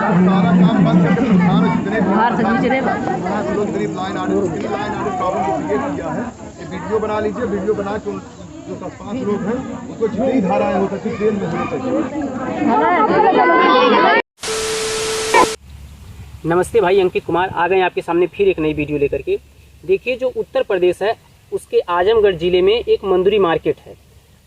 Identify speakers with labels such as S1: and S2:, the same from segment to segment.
S1: सारा काम बंद करके प्रधान जितने लोग गरीब लाइन आर्टिस्ट प्रॉब्लम को क्रिएट किया है, ये वीडियो बना लीजिए, वीडियो बना के जो 5 लोग हैं उनको जितनी धाराएं हो सकती जेल में होनी चाहिए।
S2: नमस्ते भाई, अंकित कुमार आ गए आपके सामने फिर एक नई वीडियो लेकर के। देखिए, जो उत्तर प्रदेश है उसके आजमगढ़ जिले में एक मंदुरी मार्केट है।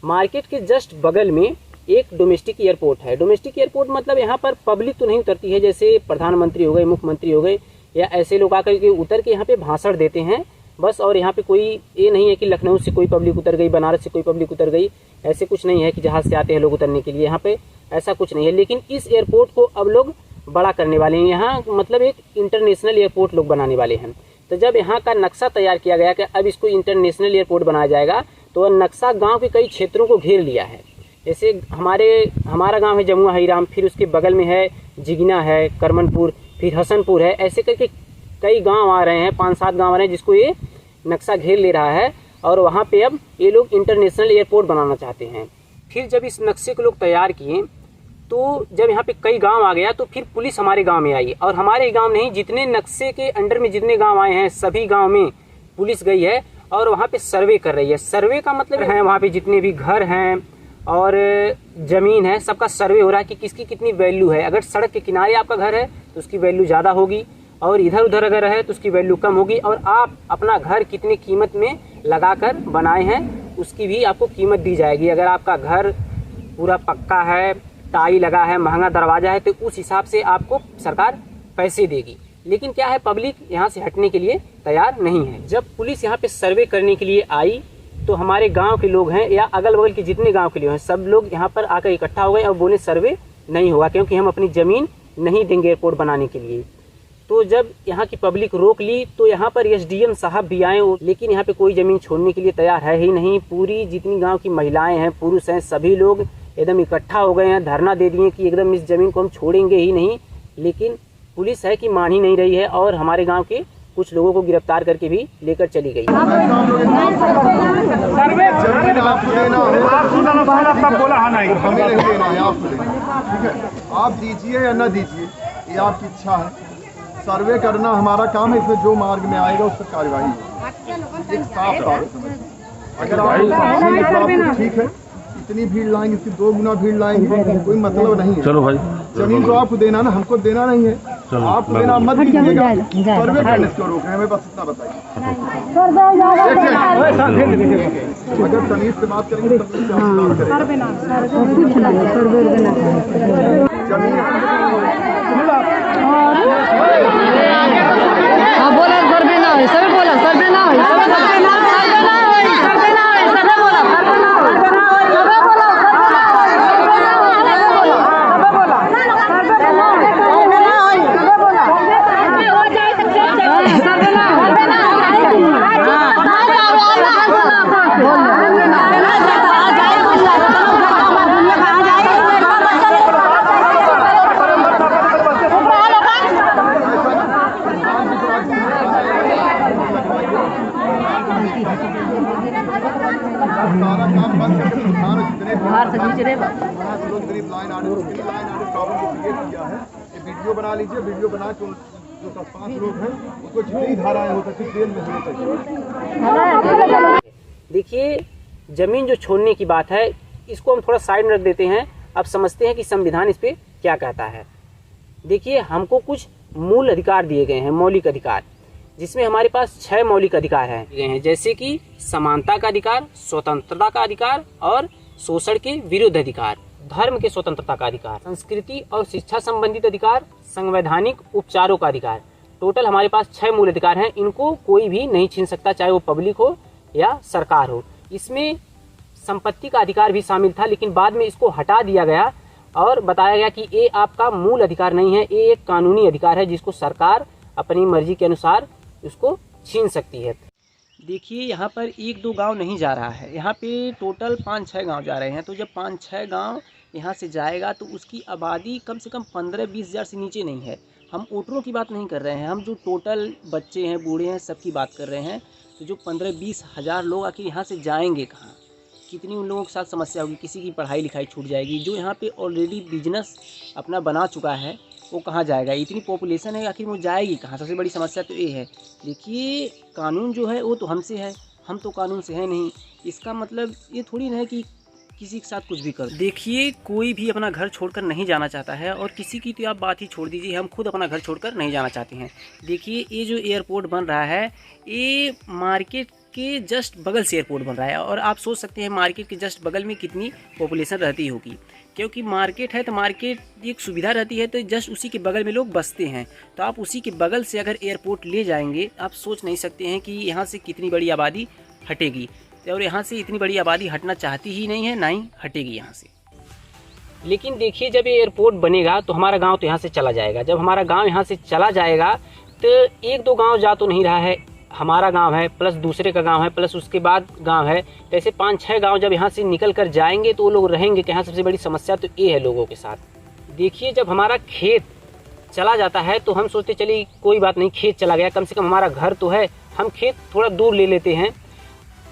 S2: मार्केट के जस्ट बगल में एक डोमेस्टिक एयरपोर्ट है। डोमेस्टिक एयरपोर्ट मतलब यहाँ पर पब्लिक तो नहीं उतरती है, जैसे प्रधानमंत्री हो गए, मुख्यमंत्री हो गए या ऐसे लोग आकर के उतर के यहाँ पे भाषण देते हैं बस। और यहाँ पे कोई ये नहीं है कि लखनऊ से कोई पब्लिक उतर गई, बनारस से कोई पब्लिक उतर गई, ऐसे कुछ नहीं है कि जहाज से आते हैं लोग उतरने के लिए, यहाँ पे ऐसा कुछ नहीं है। लेकिन इस एयरपोर्ट को अब लोग बड़ा करने वाले हैं, यहाँ मतलब एक इंटरनेशनल एयरपोर्ट लोग बनाने वाले हैं। तो जब यहाँ का नक्शा तैयार किया गया कि अब इसको इंटरनेशनल एयरपोर्ट बनाया जाएगा, तो वह नक्शा गांव के कई क्षेत्रों को घेर लिया है। जैसे हमारा गांव है जमुआ हईराम, फिर उसके बगल में है जिगना है, करमनपुर, फिर हसनपुर है, ऐसे करके कई गांव आ रहे हैं, 5-7 गांव आ रहे हैं जिसको ये नक्शा घेर ले रहा है। और वहाँ पे अब ये लोग इंटरनेशनल एयरपोर्ट बनाना चाहते हैं। फिर जब इस नक्शे को लोग तैयार किए, तो जब यहाँ पे कई गांव आ गया, तो फिर पुलिस हमारे गांव में आई। और हमारे गांव नहीं, जितने नक्शे के अंडर में जितने गांव आए हैं सभी गांव में पुलिस गई है और वहाँ पे सर्वे कर रही है। सर्वे का मतलब है वहाँ पे जितने भी घर हैं और ज़मीन है सबका सर्वे हो रहा है कि किसकी कितनी वैल्यू है। अगर सड़क के किनारे आपका घर है तो उसकी वैल्यू ज़्यादा होगी, और इधर उधर अगर है तो उसकी वैल्यू कम होगी। और आप अपना घर कितनी कीमत में लगाकर बनाए हैं उसकी भी आपको कीमत दी जाएगी। अगर आपका घर पूरा पक्का है, टाई लगा है, महंगा दरवाजा है, तो उस हिसाब से आपको सरकार पैसे देगी। लेकिन क्या है, पब्लिक यहाँ से हटने के लिए तैयार नहीं है। जब पुलिस यहाँ पे सर्वे करने के लिए आई, तो हमारे गांव के लोग हैं या अगल बगल के जितने गांव के लोग हैं सब लोग यहाँ पर आकर इकट्ठा हो गए और बोले सर्वे नहीं होगा, क्योंकि हम अपनी ज़मीन नहीं देंगे एयरपोर्ट बनाने के लिए। तो जब यहाँ की पब्लिक रोक ली, तो यहाँ पर एसडीएम साहब भी आए, लेकिन यहाँ पे कोई ज़मीन छोड़ने के लिए तैयार है ही नहीं। पूरी जितनी गाँव की महिलाएँ हैं, पुरुष हैं, सभी लोग एकदम इकट्ठा हो गए हैं, धरना दे दिए कि एकदम इस ज़मीन को हम छोड़ेंगे ही नहीं। लेकिन पुलिस है कि मान ही नहीं रही है और हमारे गांव के कुछ लोगों को गिरफ्तार करके भी लेकर चली गई।
S1: आप दीजिए या न दीजिए, ये आपकी इच्छा है। सर्वे करना हमारा काम है, इसमें जो मार्ग में आएगा उस पर कार्यवाही एक साफ साफ। अगर आप ठीक है, इतनी भीड़ लाएंगे, इसकी 2 गुना भीड़ लाएंगे, कोई मतलब नहीं है। चलो भाई, जमीन तो आपको देना ना, हमको देना नहीं है। आपको देना मत दीजिएगा, सर्वे करने से क्यों रोक रहे हैं, हमें बस इतना बताइए। अगर तमीज से बात करेंगे सारा काम बंद करके प्रधान जितने लोग गरीब लाइन आर्टिस्ट प्रॉब्लम को क्रिएट किया है, ये वीडियो बना लीजिए, वीडियो बना के जो 5 लोग हैं उनको जितनी धाराएं हो सकती जेल में होनी चाहिए।
S2: देखिए, जमीन जो छोड़ने की बात है, इसको हम थोड़ा साइड में रख देते हैं। अब समझते हैं कि संविधान इस पे क्या कहता है। देखिए, हमको कुछ मूल अधिकार दिए गए हैं, मौलिक अधिकार, जिसमें हमारे पास 6 मौलिक अधिकार हैं, जैसे कि समानता का अधिकार, स्वतंत्रता का अधिकार और शोषण के विरुद्ध अधिकार, धर्म के स्वतंत्रता का अधिकार, संस्कृति और शिक्षा संबंधित अधिकार, संवैधानिक उपचारों का अधिकार। टोटल हमारे पास 6 मूल अधिकार हैं। इनको कोई भी नहीं छीन सकता, चाहे वो पब्लिक हो या सरकार हो। इसमें संपत्ति का अधिकार भी शामिल था, लेकिन बाद में इसको हटा दिया गया और बताया गया कि ये आपका मूल अधिकार नहीं है, ये एक कानूनी अधिकार है जिसको सरकार अपनी मर्जी के अनुसार उसको छीन सकती है। देखिए, यहाँ पर 1-2 गांव नहीं जा रहा है, यहाँ पे टोटल 5-6 गांव जा रहे हैं। तो जब 5-6 गांव यहाँ से जाएगा तो उसकी आबादी कम से कम 15-20 हज़ार से नीचे नहीं है। हम वोटरों की बात नहीं कर रहे हैं, हम जो टोटल बच्चे हैं, बूढ़े हैं, सबकी बात कर रहे हैं। तो जो 15-20 हज़ार लोग आखिर यहाँ से जाएंगे कहाँ, कितनी उन लोगों के साथ समस्या होगी, किसी की पढ़ाई लिखाई छूट जाएगी। जो यहाँ पे ऑलरेडी बिजनेस अपना बना चुका है, वो कहाँ जाएगा? इतनी पॉपुलेशन है, आखिर वो जाएगी कहाँ? सबसे बड़ी समस्या तो ये है। देखिए कानून जो है वो तो हमसे है, हम तो कानून से है नहीं। इसका मतलब ये थोड़ी ना है कि किसी के साथ कुछ भी कर। देखिए कोई भी अपना घर छोड़कर नहीं जाना चाहता है, और किसी की तो आप बात ही छोड़ दीजिए, हम खुद अपना घर छोड़कर नहीं जाना चाहते हैं। देखिए ये जो एयरपोर्ट बन रहा है ये मार्केट के जस्ट बगल से एयरपोर्ट बन रहा है, और आप सोच सकते हैं मार्केट के जस्ट बगल में कितनी पॉपुलेशन रहती होगी, क्योंकि मार्केट है तो मार्केट एक सुविधा रहती है, तो जस्ट उसी के बगल में लोग बसते हैं। तो आप उसी के बगल से अगर एयरपोर्ट ले जाएंगे, आप सोच नहीं सकते हैं कि यहाँ से कितनी बड़ी आबादी हटेगी, और यहाँ से इतनी बड़ी आबादी हटना चाहती ही नहीं है, ना ही हटेगी यहाँ से। लेकिन देखिए जब ये एयरपोर्ट बनेगा तो हमारा गांव तो यहाँ से चला जाएगा। जब हमारा गांव यहाँ से चला जाएगा तो एक दो गांव जा तो नहीं रहा है, हमारा गांव है प्लस दूसरे का गांव है प्लस उसके बाद गांव है, तो ऐसे 5-6 गांव जब यहाँ से निकल कर जाएंगे तो वो लोग रहेंगे कहाँ? सबसे बड़ी समस्या तो ये है लोगों के साथ। देखिए जब हमारा खेत चला जाता है तो हम सोचते चलिए कोई बात नहीं, खेत चला गया, कम से कम हमारा घर तो है, हम खेत थोड़ा दूर ले लेते हैं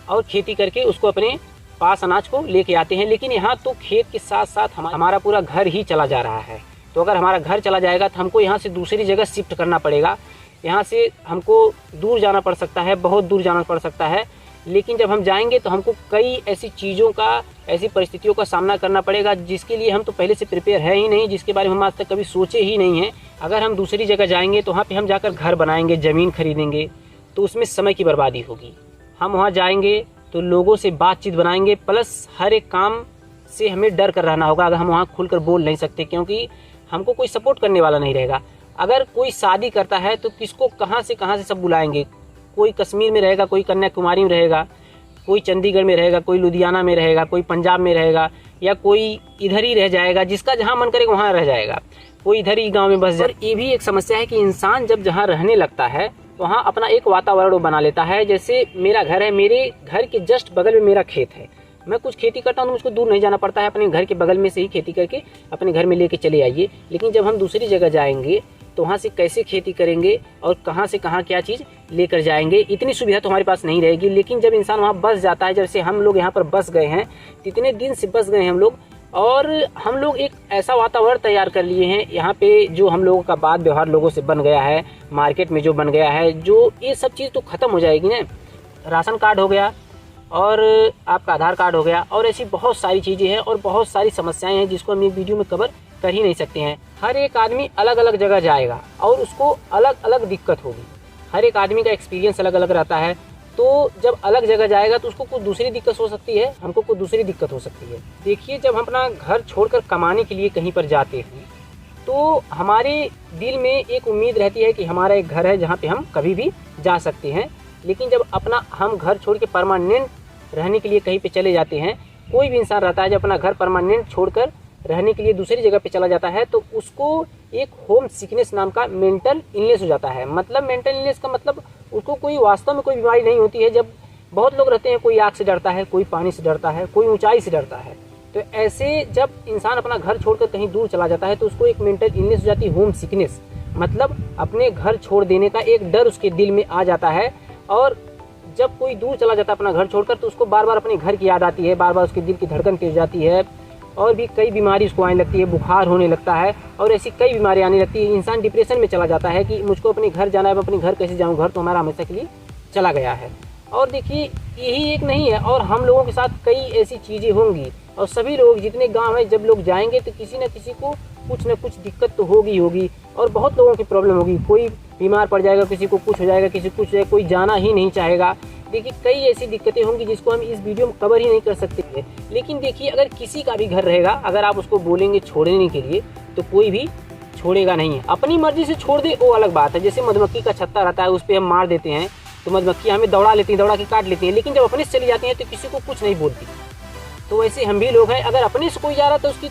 S2: और खेती करके उसको अपने पास अनाज को लेके आते हैं। लेकिन यहाँ तो खेत के साथ साथ हमारा पूरा घर ही चला जा रहा है। तो अगर हमारा घर चला जाएगा तो हमको यहाँ से दूसरी जगह शिफ्ट करना पड़ेगा, यहाँ से हमको दूर जाना पड़ सकता है, बहुत दूर जाना पड़ सकता है। लेकिन जब हम जाएंगे तो हमको कई ऐसी चीज़ों का, ऐसी परिस्थितियों का सामना करना पड़ेगा जिसके लिए हम तो पहले से प्रिपेयर है ही नहीं, जिसके बारे में हम आज तक कभी सोचे ही नहीं हैं। अगर हम दूसरी जगह जाएंगे तो वहाँ पे हम जाकर घर बनाएंगे, ज़मीन खरीदेंगे, तो उसमें समय की बर्बादी होगी। हम वहाँ जाएंगे तो लोगों से बातचीत बनाएंगे, प्लस हर एक काम से हमें डर कर रहना होगा। अगर हम वहाँ खुलकर बोल नहीं सकते, क्योंकि हमको कोई सपोर्ट करने वाला नहीं रहेगा। अगर कोई शादी करता है तो किसको कहाँ से सब बुलाएंगे? कोई कश्मीर में रहेगा, कोई कन्याकुमारी में रहेगा, कोई चंडीगढ़ में रहेगा, कोई लुधियाना में रहेगा, कोई पंजाब में रहेगा, या कोई इधर ही रह जाएगा, जिसका जहाँ मन करेगा वहाँ रह जाएगा, कोई इधर ही गाँव में बस जाए। ये भी एक समस्या है कि इंसान जब जहाँ रहने लगता है वहाँ अपना एक वातावरण बना लेता है। जैसे मेरा घर है, मेरे घर के जस्ट बगल में मेरा खेत है, मैं कुछ खेती करता हूँ तो मुझको दूर नहीं जाना पड़ता है, अपने घर के बगल में से ही खेती करके अपने घर में लेके चले आइए। लेकिन जब हम दूसरी जगह जाएंगे तो वहाँ से कैसे खेती करेंगे और कहाँ से कहाँ क्या चीज़ लेकर जाएंगे, इतनी सुविधा तो हमारे पास नहीं रहेगी। लेकिन जब इंसान वहाँ बस जाता है, जैसे हम लोग यहाँ पर बस गए हैं, इतने दिन से बस गए हैं हम लोग, और हम लोग एक ऐसा वातावरण तैयार कर लिए हैं यहाँ पे, जो हम लोगों का बात व्यवहार लोगों से बन गया है, मार्केट में जो बन गया है, जो ये सब चीज़ तो ख़त्म हो जाएगी ना। राशन कार्ड हो गया और आपका आधार कार्ड हो गया, और ऐसी बहुत सारी चीज़ें हैं और बहुत सारी समस्याएं हैं जिसको हम एक वीडियो में कवर कर ही नहीं सकते हैं। हर एक आदमी अलग अलग जगह जाएगा और उसको अलग अलग दिक्कत होगी, हर एक आदमी का एक्सपीरियंस अलग अलग रहता है। तो जब अलग जगह जाएगा तो उसको कुछ दूसरी दिक्कत हो सकती है, हमको कुछ दूसरी दिक्कत हो सकती है। देखिए जब हम अपना घर छोड़कर कमाने के लिए कहीं पर जाते हैं तो हमारे दिल में एक उम्मीद रहती है कि हमारा एक घर है जहाँ पे हम कभी भी जा सकते हैं। लेकिन जब अपना हम घर छोड़ के परमानेंट रहने के लिए कहीं पे चले जाते हैं, कोई भी इंसान रहता है जब अपना घर परमानेंट छोड़कर रहने के लिए दूसरी जगह पे चला जाता है तो उसको एक होम सिकनेस नाम का मेंटल इलनेस हो जाता है। मतलब मेंटल इलनेस का मतलब उसको कोई वास्तव में कोई बीमारी नहीं होती है। जब बहुत लोग रहते हैं, कोई आग से डरता है, कोई पानी से डरता है, कोई ऊंचाई से डरता है, तो ऐसे जब इंसान अपना घर छोड़कर कहीं दूर चला जाता है तो उसको एक मेंटल इलनेस हो जाती है, होम सिकनेस। मतलब अपने घर छोड़ देने का एक डर उसके दिल में आ जाता है, और जब कोई दूर चला जाता है अपना घर छोड़कर तो उसको बार बार अपने घर की याद आती है, बार बार उसके दिल की धड़कन तेज जाती है, और भी कई बीमारी उसको आने लगती है, बुखार होने लगता है, और ऐसी कई बीमारी आने लगती है। इंसान डिप्रेशन में चला जाता है कि मुझको अपने घर जाना है, मैं अपने घर कैसे जाऊँ, घर तो हमारा हमेशा के लिए चला गया है। और देखिए यही एक नहीं है, और हम लोगों के साथ कई ऐसी चीज़ें होंगी, और सभी लोग जितने गाँव हैं जब लोग जाएंगे तो किसी न किसी को कुछ न कुछ दिक्कत तो होगी, और बहुत लोगों की प्रॉब्लम होगी। कोई बीमार पड़ जाएगा, किसी को कुछ हो जाएगा, किसी को कुछ हो जाएगा, कोई जाना ही नहीं चाहेगा। देखिए कई ऐसी दिक्कतें होंगी जिसको हम इस वीडियो में कवर ही नहीं कर सकते हैं। लेकिन देखिए अगर किसी का भी घर रहेगा, अगर आप उसको बोलेंगे छोड़ने के लिए तो कोई भी छोड़ेगा नहीं है। अपनी मर्जी से छोड़ दे वो अलग बात है। जैसे मधुमक्खी का छत्ता रहता है, उस पर हम मार देते हैं तो मधुमक्खी हमें दौड़ा लेती है, दौड़ा के काट लेती है, लेकिन जब अपने से चली जाती हैं तो किसी को कुछ नहीं बोलती। तो वैसे हम भी लोग हैं, अगर अपने से कोई जा रहा है तो उसकी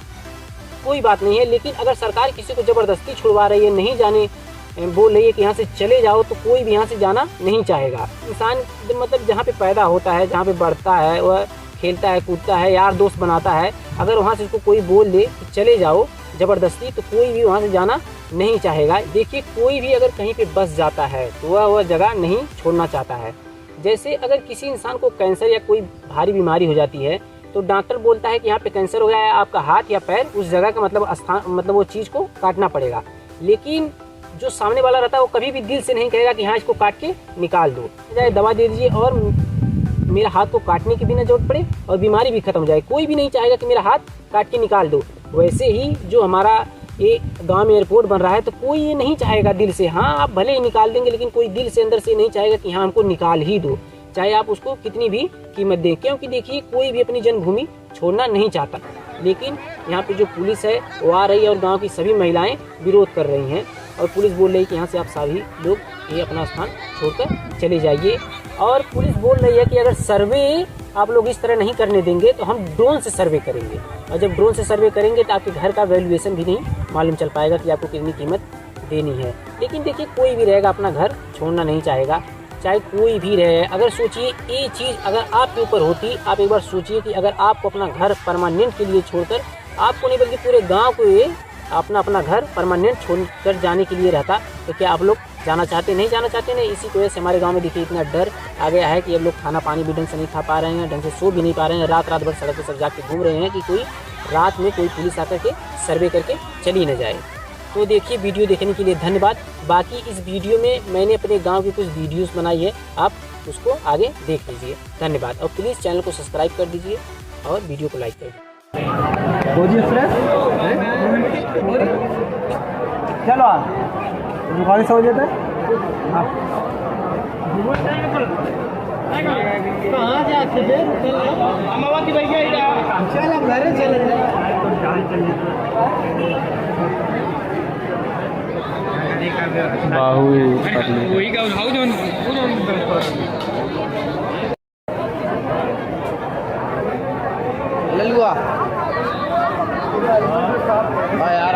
S2: कोई बात नहीं है। लेकिन अगर सरकार किसी को ज़बरदस्ती छुड़वा रही है, नहीं जाने बोल रही है कि यहाँ से चले जाओ, तो कोई भी यहाँ से जाना नहीं चाहेगा। इंसान मतलब जहाँ पे पैदा होता है, जहाँ पे बढ़ता है, वह खेलता है, कूदता है, यार दोस्त बनाता है, अगर वहाँ से उसको कोई बोल दे कि चले जाओ ज़बरदस्ती, तो कोई भी वहाँ से जाना नहीं चाहेगा। देखिए कोई भी अगर कहीं पे बस जाता है तो वह जगह नहीं छोड़ना चाहता है। जैसे अगर किसी इंसान को कैंसर या कोई भारी बीमारी हो जाती है तो डॉक्टर बोलता है कि यहाँ पे कैंसर हो गया है, आपका हाथ या पैर उस जगह का मतलब स्थान, मतलब वो चीज़ को काटना पड़ेगा। लेकिन जो सामने वाला रहता है वो कभी भी दिल से नहीं कहेगा कि हाँ इसको काट के निकाल दो, चाहे दवा दे दीजिए और मेरा हाथ को काटने की भी ना जरूरत पड़े और बीमारी भी खत्म हो जाए। कोई भी नहीं चाहेगा कि मेरा हाथ काट के निकाल दो। वैसे ही जो हमारा ये गांव में एयरपोर्ट बन रहा है तो कोई ये नहीं चाहेगा दिल से, हाँ आप भले ही निकाल देंगे लेकिन कोई दिल से अंदर से नहीं चाहेगा कि हाँ हमको निकाल ही दो, चाहे आप उसको कितनी भी कीमत दें। क्योंकि देखिए कोई भी अपनी जन्मभूमि छोड़ना नहीं चाहता, लेकिन यहाँ पे जो पुलिस है वो आ रही है और गांव की सभी महिलाएं विरोध कर रही हैं और पुलिस बोल रही है कि यहाँ से आप सभी लोग ये अपना स्थान छोड़कर चले जाइए। और पुलिस बोल रही है कि अगर सर्वे आप लोग इस तरह नहीं करने देंगे तो हम ड्रोन से सर्वे करेंगे, और जब ड्रोन से सर्वे करेंगे तो आपके घर का वैल्यूएशन भी नहीं मालूम चल पाएगा कि आपको कितनी कीमत देनी है। लेकिन देखिए कोई भी रहेगा अपना घर छोड़ना नहीं चाहेगा, चाहे कोई भी रहे। अगर सोचिए ये चीज़ अगर आपके ऊपर होती, आप एक बार सोचिए कि अगर आपको अपना घर परमानेंट के लिए छोड़कर, आपको नहीं बल्कि पूरे गांव को ये अपना घर परमानेंट छोड़कर जाने के लिए रहता, तो क्या आप लोग जाना चाहते? नहीं जाना चाहते नहीं। इसी की वजह से हमारे गांव में देखिए इतना डर आ गया है कि अब लोग खाना पानी भी ढंग से नहीं खा पा रहे हैं, ढंग से सो भी नहीं पा रहे हैं, रात भर सड़क पर सब जाके घूम रहे हैं कि कोई रात में कोई पुलिस आकर के सर्वे करके चली न जाए। तो देखिए वीडियो देखने के लिए धन्यवाद। बाकी इस वीडियो में मैंने अपने गांव की कुछ वीडियोस बनाई है, आप उसको आगे देख लीजिए। धन्यवाद। और प्लीज़ चैनल को सब्सक्राइब कर दीजिए और वीडियो को लाइक कर दीजिए।
S3: चलो दुकान से हो जाता है। कहाँ जाते भैया? चल घर चले
S4: बाहु
S3: वही का उठाओ जो ललुआ यार